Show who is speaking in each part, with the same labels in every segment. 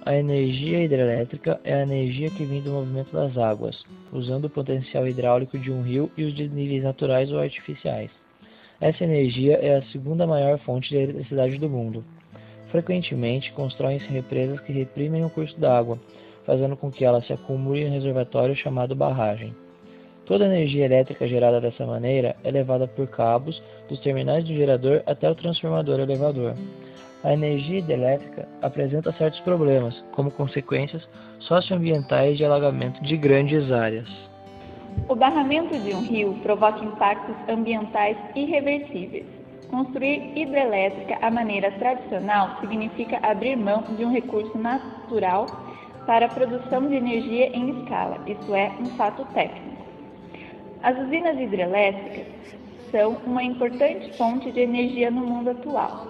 Speaker 1: A energia hidrelétrica é a energia que vem do movimento das águas, usando o potencial hidráulico de um rio e os desníveis naturais ou artificiais. Essa energia é a segunda maior fonte de eletricidade do mundo. Frequentemente, constroem-se represas que reprimem o curso da água, fazendo com que ela se acumule em um reservatório chamado barragem. Toda a energia elétrica gerada dessa maneira é levada por cabos dos terminais do gerador até o transformador elevador. A energia hidrelétrica apresenta certos problemas, como consequências socioambientais de alagamento de grandes áreas.
Speaker 2: O barramento de um rio provoca impactos ambientais irreversíveis. Construir hidrelétrica à maneira tradicional significa abrir mão de um recurso natural para a produção de energia em escala, isso é, um fato técnico. As usinas hidrelétricas são uma importante fonte de energia no mundo atual.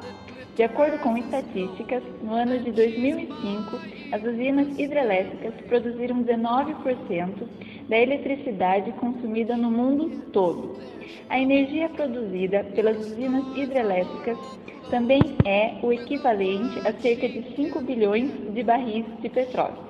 Speaker 2: De acordo com estatísticas, no ano de 2005, as usinas hidrelétricas produziram 19% da eletricidade consumida no mundo todo. A energia produzida pelas usinas hidrelétricas também é o equivalente a cerca de 5 bilhões de barris de petróleo.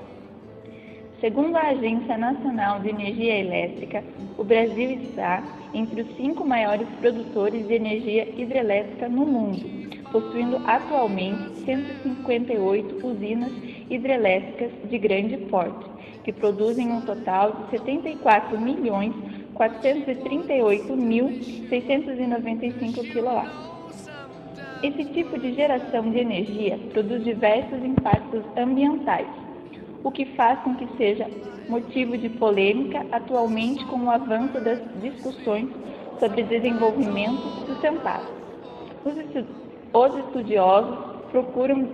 Speaker 2: Segundo a Agência Nacional de Energia Elétrica, o Brasil está entre os 5 maiores produtores de energia hidrelétrica no mundo, possuindo atualmente 158 usinas hidrelétricas de grande porte, que produzem um total de 74.438.695 kW. Esse tipo de geração de energia produz diversos impactos ambientais, o que faz com que seja motivo de polêmica atualmente com o avanço das discussões sobre desenvolvimento sustentável. Os estudiosos procuram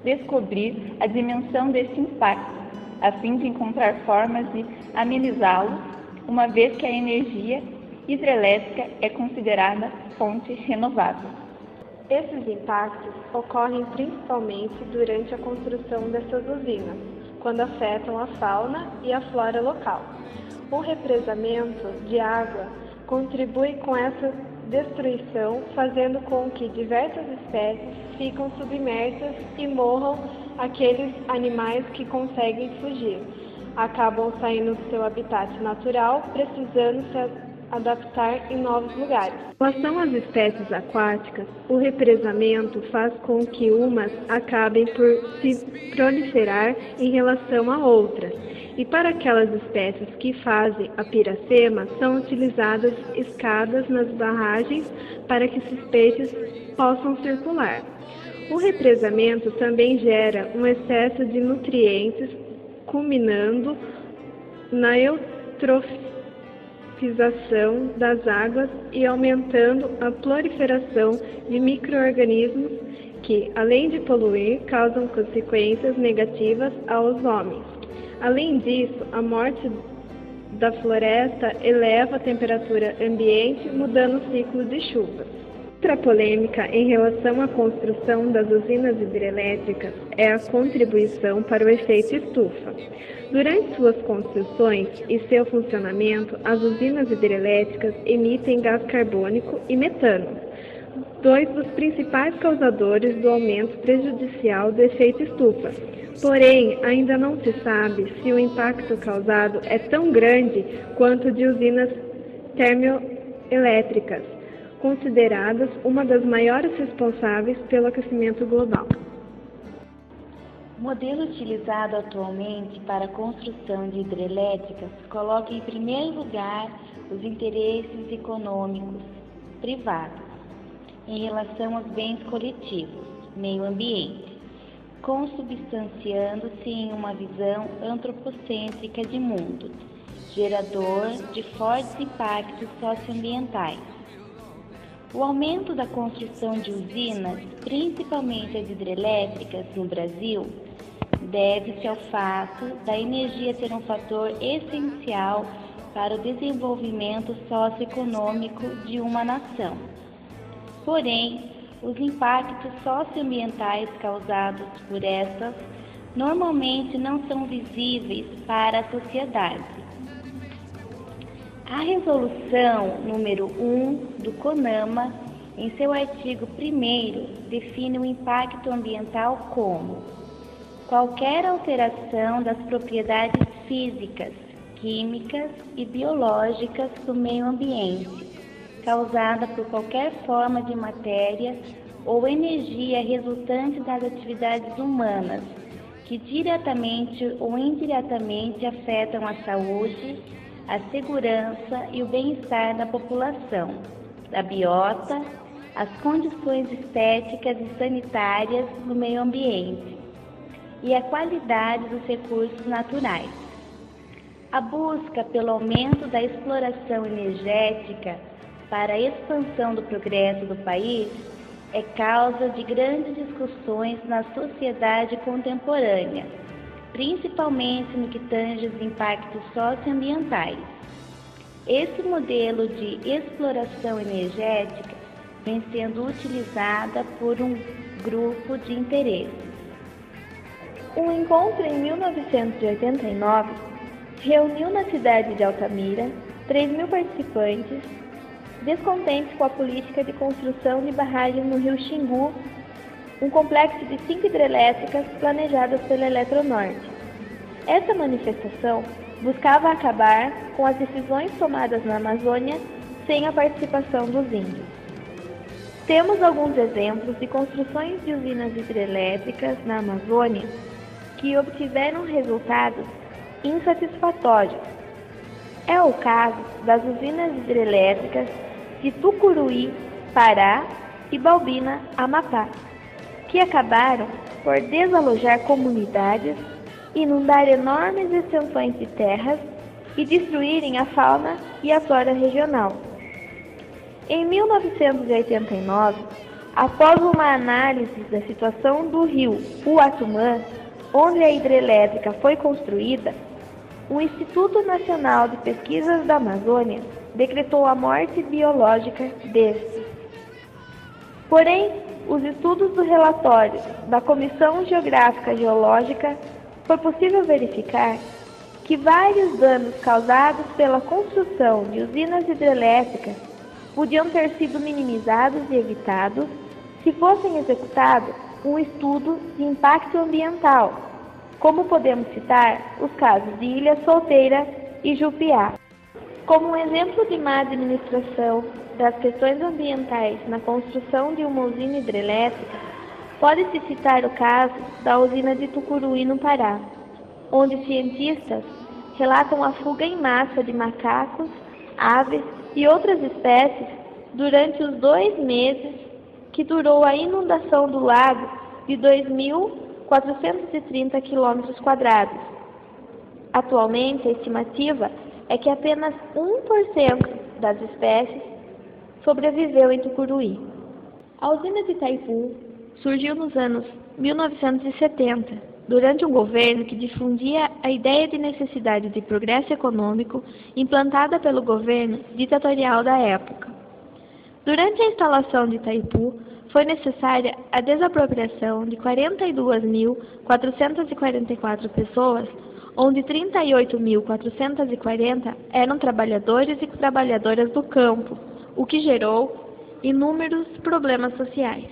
Speaker 2: descobrir a dimensão desse impacto, a fim de encontrar formas de amenizá-lo, uma vez que a energia hidrelétrica é considerada fonte renovável.
Speaker 3: Esses impactos ocorrem principalmente durante a construção dessas usinas, quando afetam a fauna e a flora local. O represamento de água contribui com essa destruição, fazendo com que diversas espécies fiquem submersas e morram aqueles animais que conseguem fugir. Acabam saindo do seu habitat natural, precisando se adaptar em novos lugares. Em relação às espécies aquáticas, o represamento faz com que umas acabem por se proliferar em relação a outras. E para aquelas espécies que fazem a piracema, são utilizadas escadas nas barragens para que esses peixes possam circular. O represamento também gera um excesso de nutrientes, culminando na eutrofização das águas e aumentando a proliferação de micro-organismos que, além de poluir, causam consequências negativas aos homens. Além disso, a morte da floresta eleva a temperatura ambiente, mudando o ciclo de chuvas. Outra polêmica em relação à construção das usinas hidrelétricas é a contribuição para o efeito estufa. Durante suas construções e seu funcionamento, as usinas hidrelétricas emitem gás carbônico e metano, dois dos principais causadores do aumento prejudicial do efeito estufa. Porém, ainda não se sabe se o impacto causado é tão grande quanto o de usinas termoelétricas, consideradas uma das maiores responsáveis pelo aquecimento global.
Speaker 4: O modelo utilizado atualmente para a construção de hidrelétricas coloca em primeiro lugar os interesses econômicos privados em relação aos bens coletivos, meio ambiente, consubstanciando-se em uma visão antropocêntrica de mundo, gerador de fortes impactos socioambientais. O aumento da construção de usinas, principalmente as hidrelétricas no Brasil, deve-se ao fato da energia ser um fator essencial para o desenvolvimento socioeconômico de uma nação. Porém, os impactos socioambientais causados por estas normalmente não são visíveis para a sociedade. A Resolução número 1 do CONAMA, em seu artigo 1º, define o impacto ambiental como qualquer alteração das propriedades físicas, químicas e biológicas do meio ambiente, causada por qualquer forma de matéria ou energia resultante das atividades humanas, que diretamente ou indiretamente afetam a saúde, a segurança e o bem-estar da população, da biota, as condições estéticas e sanitárias do meio ambiente e a qualidade dos recursos naturais. A busca pelo aumento da exploração energética para a expansão do progresso do país é causa de grandes discussões na sociedade contemporânea, principalmente no que tange os impactos socioambientais. Esse modelo de exploração energética vem sendo utilizada por um grupo de interesses.
Speaker 5: Um encontro em 1989 reuniu na cidade de Altamira 3.000 participantes descontentes com a política de construção de barragens no rio Xingu, um complexo de 5 hidrelétricas planejadas pela Eletronorte. Essa manifestação buscava acabar com as decisões tomadas na Amazônia sem a participação dos índios. Temos alguns exemplos de construções de usinas hidrelétricas na Amazônia que obtiveram resultados insatisfatórios. É o caso das usinas hidrelétricas de Tucuruí, Pará e Balbina, Amapá, que acabaram por desalojar comunidades, inundar enormes extensões de terras e destruírem a fauna e a flora regional. Em 1989, após uma análise da situação do rio Uatumã, onde a hidrelétrica foi construída, o Instituto Nacional de Pesquisas da Amazônia decretou a morte biológica deste. Porém, os estudos do relatório da Comissão Geográfica Geológica foi possível verificar que vários danos causados pela construção de usinas hidrelétricas podiam ter sido minimizados e evitados se fossem executados um estudo de impacto ambiental, como podemos citar os casos de Ilha Solteira e Jupiá. Como um exemplo de má administração das questões ambientais na construção de uma usina hidrelétrica, pode-se citar o caso da usina de Tucuruí, no Pará, onde cientistas relatam a fuga em massa de macacos, aves e outras espécies durante os 2 meses que durou a inundação do lago de 2.430 km². Atualmente, a estimativa é que apenas 1% das espécies sobreviveu em Tucuruí. A usina de Itaipu surgiu nos anos 1970, durante um governo que difundia a ideia de necessidade de progresso econômico implantada pelo governo ditatorial da época. Durante a instalação de Itaipu, foi necessária a desapropriação de 42.444 pessoas, onde 38.440 eram trabalhadores e trabalhadoras do campo, o que gerou inúmeros problemas sociais.